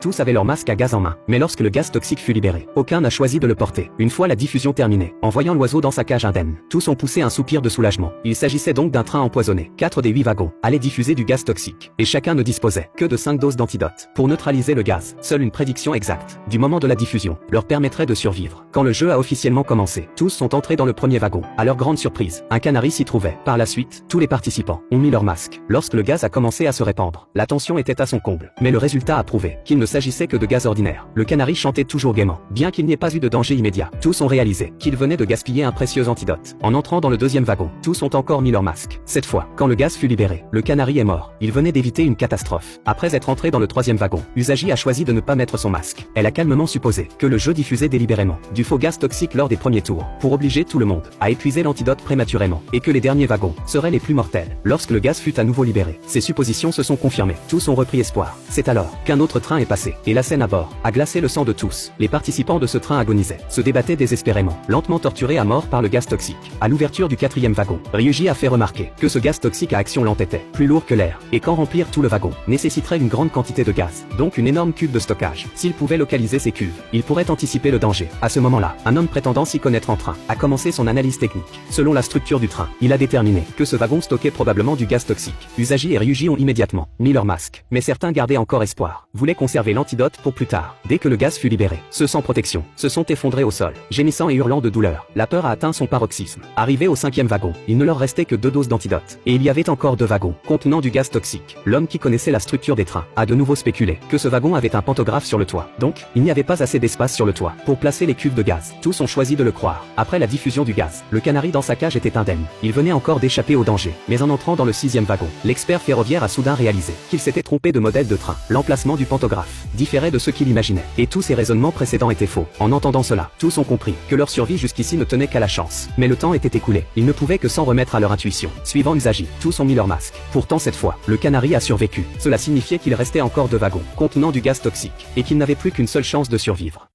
Tous avaient leur masque à gaz en main, mais lorsque le gaz toxique fut libéré, aucun n'a choisi de le porter. Une fois la diffusion terminée, en voyant l'oiseau dans sa cage indemne, tous ont poussé un soupir de soulagement. Il s'agissait donc d'un train empoisonné. 4 des 8 wagons allaient diffuser du gaz toxique, et chacun ne disposait que de 5 doses d'antidote. Pour neutraliser le gaz, seule une prédiction exacte du moment de la diffusion leur permettrait de survivre. Quand le jeu a officiellement commencé, tous sont entrés dans le premier wagon. À leur grande surprise, un canari s'y trouvait. Par la suite, tous les participants ont mis leur masque. Lorsque le gaz a commencé à se répandre, la tension était à son comble. Mais le résultat a prouvé qu'il ne s'agissait que de gaz ordinaire. Le canari chantait toujours gaiement, bien qu'il n'y ait pas eu de danger immédiat. Tous ont réalisé qu'il venait de gaspiller un précieux antidote. En entrant dans le deuxième wagon, tous ont encore mis leur masque. Cette fois, quand le gaz fut libéré, le canari est mort. Il venait d'éviter une catastrophe. Après être entré dans le troisième wagon, Usagi a choisi de ne pas mettre son masque. Elle a calmement supposé que le jeu diffusait délibérément du faux gaz toxique lors des premiers tours, pour obliger tout le monde à épuiser l'antidote prématurément, et que les derniers wagons seraient les plus mortels. Lorsque le gaz fut à nouveau libéré, ces suppositions se sont confirmées. Tous ont repris espoir. C'est alors qu'un autre train est passé, et la scène à bord a glacé le sang de tous. Les participants de ce train agonisaient, se débattaient désespérément, lentement torturés à mort par le gaz toxique. À l'ouverture du quatrième wagon, Ryuji a fait remarquer que ce gaz toxique à action lente était plus lourd que l'air, et qu'en remplir tout le wagon nécessiterait une grande quantité de gaz, donc une énorme cuve de stockage. S'il pouvait localiser ces cuves, il pourrait anticiper le danger. À ce moment-là, un homme prétendant s'y connaître en train a commencé son analyse technique. Selon la structure du train, il a déterminé que ce wagon stockait probablement du gaz toxique. Usagi et Ryuji ont immédiatement mis leur masque, mais certains gardaient encore espoir, voulaient conserver l'antidote pour plus tard. Dès que le gaz fut libéré, ceux sans protection se sont effondrés au sol, gémissant et hurlant de douleur. La peur a atteint son paroxysme. Arrivé au cinquième wagon, il ne leur restait que 2 doses d'antidote, et il y avait encore 2 wagons contenant du gaz toxique. L'homme qui connaissait la structure des trains a de nouveau spéculé que ce wagon avait un pantographe sur le toit, donc il n'y avait pas assez d'espace sur le toit pour placer les cuves de gaz. Tous ont choisi de le croire. Après la diffusion du gaz, le canari dans sa cage était indemne. Il venait encore d'échapper au danger, mais en entrant dans le 6e wagon, l'expert ferroviaire a soudain réalisé qu'il s'était trompé de modèle de train. L'emplacement du pantographe différait de ce qu'il imaginait, et tous ses raisonnements précédents étaient faux. En entendant cela, tous ont compris que leur survie jusqu'ici ne tenait qu'à la chance. Mais le temps était écoulé. Ils ne pouvaient que s'en remettre à leur intuition. Suivant Usagi, tous ont mis leur masque. Pourtant cette fois, le canari a survécu. Cela signifiait qu'il restait encore 2 wagons contenant du gaz toxique, et qu'il n'avait plus qu'une seule chance de survivre.